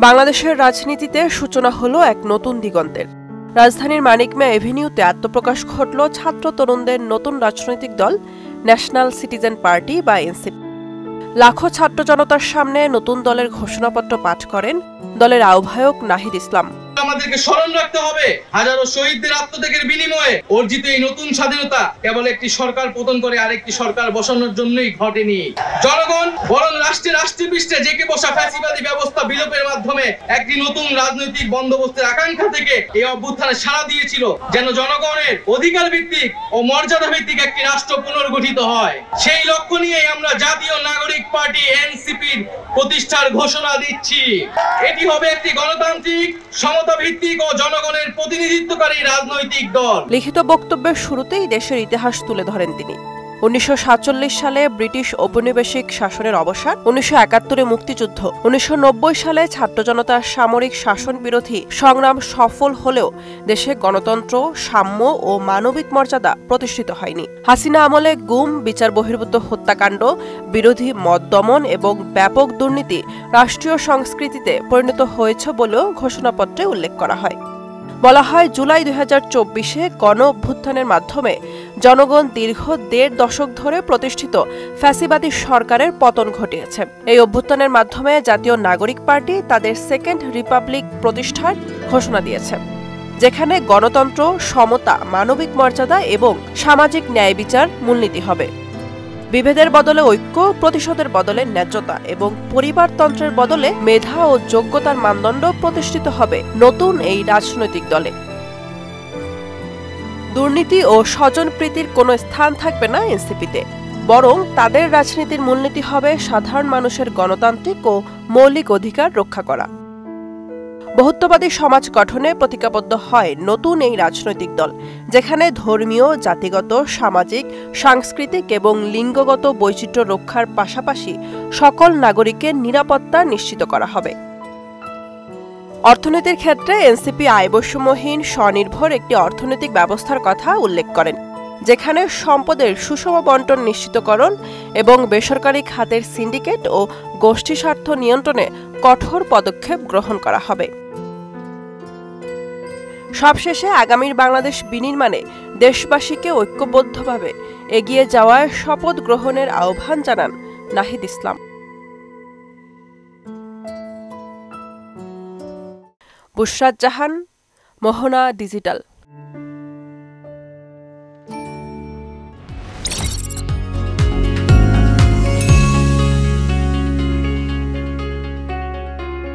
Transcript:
বাংলাদেশের রাজনীতিতে সূচনা হলো এক নতুন দিগন্তের। রাজধানীর মানিক মিয়া এভিনিউতে আত্মপ্রকাশ ঘটল ছাত্র তরুণদের নতুন রাজনৈতিক দল ন্যাশনাল সিটিজেন পার্টি বা এনসিপি। লাখো ছাত্র জনতার সামনে নতুন দলের ঘোষণাপত্র পাঠ করেন দলের আহ্বায়ক নাহিদ ইসলাম। আমাদেরকে স্মরণ রাখতে হবে, হাজারো শহীদদের আত্মত্যাগের বিনিময়ে অর্জিত এই নতুন স্বাধীনতা কেবল একটি সরকার পতন করে আরেকটি সরকার বসানোর জন্যই ঘটেনি। জনগণ বরং রাষ্ট্রীয় পৃষ্ঠে জেঁকে বসা ফ্যাসিবাদী ব্যবস্থা বিলোপের মাধ্যমে একটি নতুন রাজনৈতিক বন্দোবস্তের আকাঙ্ক্ষা থেকে এই অভ্যুত্থানে সাড়া দিয়েছিল, যেন জনগণের অধিকার ভিত্তিক ও মর্যাদা ভিত্তিক একটি রাষ্ট্র পুনর্গঠিত হয়। সেই লক্ষ্য নিয়ে আমরা জাতীয় নাগরিক পার্টি এনসিপির প্রতিষ্ঠার ঘোষণা দিচ্ছি। এটি হবে একটি গণতান্ত্রিক, ভিত্তিক ও জনগণের প্রতিনিধিত্বকারী রাজনৈতিক দল। লিখিত বক্তব্যের শুরুতেই দেশের ইতিহাস তুলে ধরেন তিনি। 1947 সালে ব্রিটিশ ঔপনিবেশিক শাসনের অবসান, 1971 মুক্তিযুদ্ধ, 1990 সালে ছাত্র জনতার সামরিক শাসন বিরোধী সংগ্রাম সফল হলেও দেশে গণতন্ত্র, সাম্য ও মানবিক মর্যাদা প্রতিষ্ঠিত হয়নি। হাসিনা আমলে গুম, বিচার বহির্ভূত হত্যাকাণ্ড, বিরোধী মত দমন এবং ব্যাপক দুর্নীতি রাষ্ট্রীয় সংস্কৃতিতে পরিণত হয়েছে বলেও ঘোষণাপত্রে উল্লেখ করা হয়। বলা হয়, জুলাই 2024-এ গণ অভ্যুত্থানের মাধ্যমে জনগণ দীর্ঘ 1.5 দশক ধরে প্রতিষ্ঠিত ফ্যাসিবাদী সরকারের পতন ঘটিয়েছে। এই অভ্যুত্থানের মাধ্যমে জাতীয় নাগরিক পার্টি তাদের সেকেন্ড রিপাবলিক প্রতিষ্ঠার ঘোষণা দিয়েছে, যেখানে গণতন্ত্র, সমতা, মানবিক মর্যাদা এবং সামাজিক ন্যায় বিচার মূলনীতি হবে। বিভেদের বদলে ঐক্য, প্রতিশোধের বদলে ন্যায্যতা এবং পরিবারতন্ত্রের বদলে মেধা ও যোগ্যতার মানদণ্ড প্রতিষ্ঠিত হবে নতুন এই রাজনৈতিক দলে। দুর্নীতি ও স্বজনপ্রীতির কোনো স্থান থাকবে না এনসিপিতে, বরং তাদের রাজনীতির মূলনীতি হবে সাধারণ মানুষের গণতান্ত্রিক ও মৌলিক অধিকার রক্ষা করা। বহুত্ববাদী সমাজ গঠনে প্রতিজ্ঞাবদ্ধ হয় নতুন এই রাজনৈতিক দল, যেখানে ধর্মীয়, জাতিগত, সামাজিক, সাংস্কৃতিক এবং লিঙ্গগত বৈচিত্র্য রক্ষার পাশাপাশি সকল নাগরিকের নিরাপত্তা নিশ্চিত করা হবে। অর্থনীতির ক্ষেত্রে এনসিপি আয়বৈষম্যহীন, স্বনির্ভর একটি অর্থনৈতিক ব্যবস্থার কথা উল্লেখ করেন, যেখানে সম্পদের সুষম বণ্টন নিশ্চিতকরণ এবং বেসরকারি খাতের সিন্ডিকেট ও গোষ্ঠী স্বার্থ নিয়ন্ত্রণে কঠোর পদক্ষেপ গ্রহণ করা হবে। সবশেষে আগামীর বাংলাদেশ বিনির্মাণে দেশবাসীকে ঐক্যবদ্ধভাবে এগিয়ে যাওয়ার শপথ গ্রহণের আহ্বান জানান নাহিদ ইসলাম। বুশরাত জাহান, মোহনা ডিজিটাল।